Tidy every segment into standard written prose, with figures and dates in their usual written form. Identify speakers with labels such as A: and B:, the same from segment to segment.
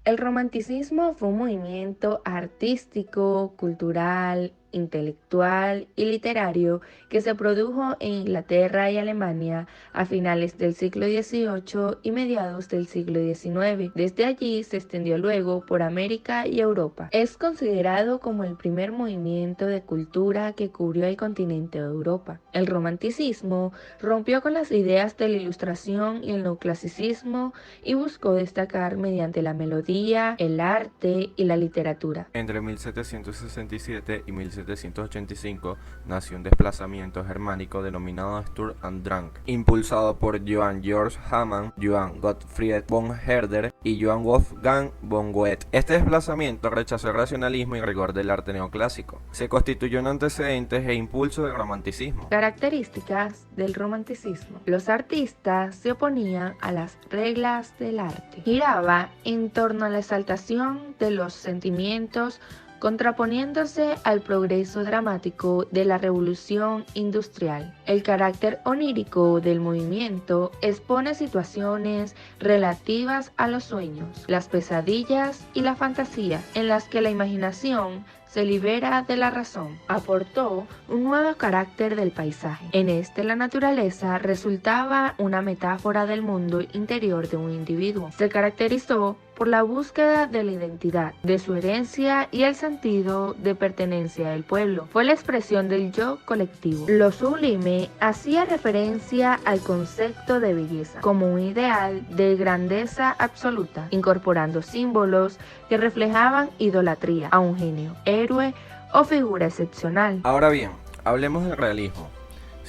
A: El romanticismo fue un movimiento artístico, cultural, intelectual y literario que se produjo en Inglaterra y Alemania a finales del siglo XVIII y mediados del siglo XIX. Desde allí se extendió luego por América y Europa. Es considerado como el primer movimiento de cultura que cubrió el continente de Europa. El romanticismo rompió con las ideas de la Ilustración y el neoclasicismo y buscó destacar mediante la melodía, el arte y la literatura.
B: Entre 1767 y 1785 nació un desplazamiento germánico denominado Sturm und Drang, impulsado por Johann Georg Hamann, Johann Gottfried von Herder y Johann Wolfgang von Goethe. Este desplazamiento rechazó el racionalismo y rigor del arte neoclásico. Se constituyó en antecedentes e impulso del romanticismo.
A: Características del romanticismo. Los artistas se oponían a las reglas del arte. Giraba en torno a la exaltación de los sentimientos, contraponiéndose al progreso dramático de la revolución industrial. El carácter onírico del movimiento expone situaciones relativas a los sueños, las pesadillas y la fantasía, en las que la imaginación se libera de la razón. Aportó un nuevo carácter del paisaje. En este la naturaleza resultaba una metáfora del mundo interior de un individuo. Se caracterizó por la búsqueda de la identidad, de su herencia y el sentido de pertenencia del pueblo. Fue la expresión del yo colectivo. Lo sublime hacía referencia al concepto de belleza como un ideal de grandeza absoluta, incorporando símbolos que reflejaban idolatría a un genio, héroe o figura excepcional.
B: Ahora bien, hablemos del realismo.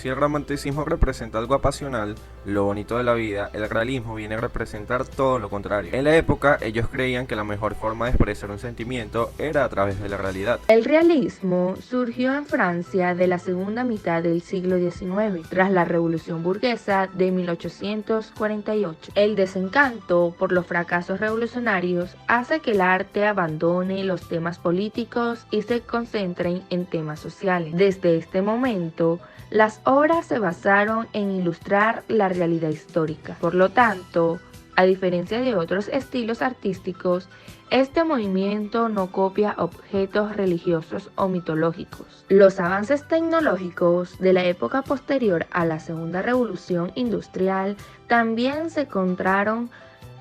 B: Si el romanticismo representa algo apasional, lo bonito de la vida, el realismo viene a representar todo lo contrario. En la época, ellos creían que la mejor forma de expresar un sentimiento era a través de la realidad.
A: El realismo surgió en Francia de la segunda mitad del siglo XIX, tras la Revolución Burguesa de 1848. El desencanto por los fracasos revolucionarios hace que el arte abandone los temas políticos y se concentren en temas sociales. Desde este momento, las obras se basaron en ilustrar la realidad histórica. Por lo tanto, a diferencia de otros estilos artísticos, este movimiento no copia objetos religiosos o mitológicos. Los avances tecnológicos de la época posterior a la Segunda Revolución Industrial también se encontraron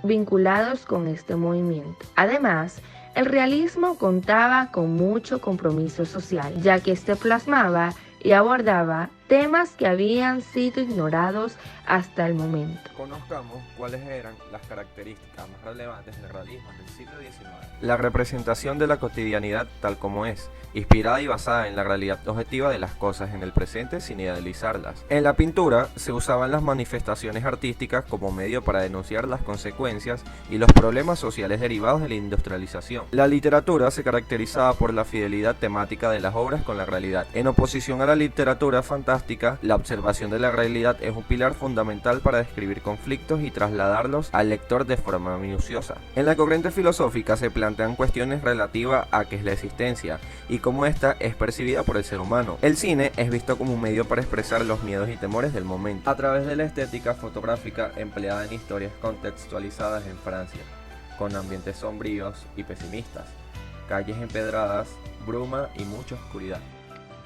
A: vinculados con este movimiento. Además, el realismo contaba con mucho compromiso social, ya que este plasmaba y abordaba temas que habían sido ignorados hasta el momento.
B: Conozcamos cuáles eran las características más relevantes del realismo del siglo XIX. La representación de la cotidianidad tal como es, inspirada y basada en la realidad objetiva de las cosas en el presente sin idealizarlas. En la pintura se usaban las manifestaciones artísticas como medio para denunciar las consecuencias y los problemas sociales derivados de la industrialización. La literatura se caracterizaba por la fidelidad temática de las obras con la realidad. En oposición a la literatura fantástica, la observación de la realidad es un pilar fundamental para describir conflictos y trasladarlos al lector de forma minuciosa. En la corriente filosófica se plantean cuestiones relativas a qué es la existencia y cómo ésta es percibida por el ser humano. El cine es visto como un medio para expresar los miedos y temores del momento, a través de la estética fotográfica empleada en historias contextualizadas en Francia, con ambientes sombríos y pesimistas, calles empedradas, bruma y mucha oscuridad.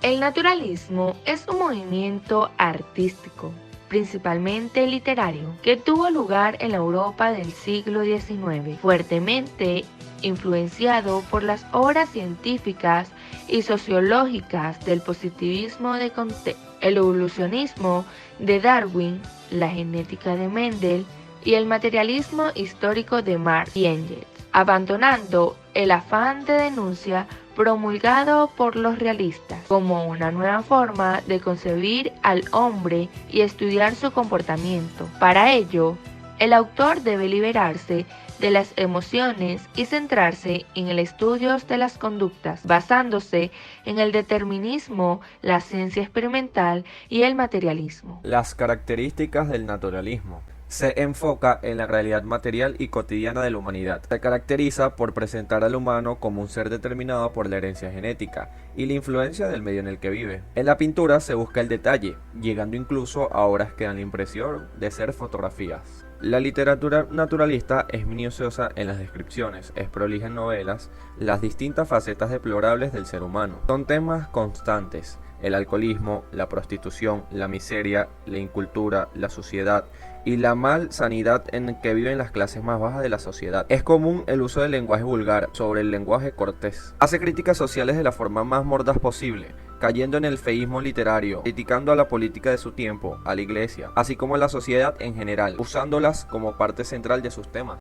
A: El naturalismo es un movimiento artístico, principalmente literario, que tuvo lugar en la Europa del siglo XIX, fuertemente influenciado por las obras científicas y sociológicas del positivismo de Comte, el evolucionismo de Darwin, la genética de Mendel y el materialismo histórico de Marx y Engels, abandonando el afán de denuncia promulgado por los realistas como una nueva forma de concebir al hombre y estudiar su comportamiento. Para ello, el autor debe liberarse de las emociones y centrarse en el estudio de las conductas, basándose en el determinismo, la ciencia experimental y el materialismo.
B: Las características del naturalismo. Se enfoca en la realidad material y cotidiana de la humanidad. Se caracteriza por presentar al humano como un ser determinado por la herencia genética y la influencia del medio en el que vive. En la pintura se busca el detalle, llegando incluso a obras que dan la impresión de ser fotografías. La literatura naturalista es minuciosa en las descripciones, es prolija en novelas, las distintas facetas deplorables del ser humano. Son temas constantes: el alcoholismo, la prostitución, la miseria, la incultura, la suciedad y la mal sanidad en que viven las clases más bajas de la sociedad. Es común el uso del lenguaje vulgar sobre el lenguaje cortés. Hace críticas sociales de la forma más mordaz posible, cayendo en el feísmo literario, criticando a la política de su tiempo, a la iglesia, así como a la sociedad en general, usándolas como parte central de sus temas.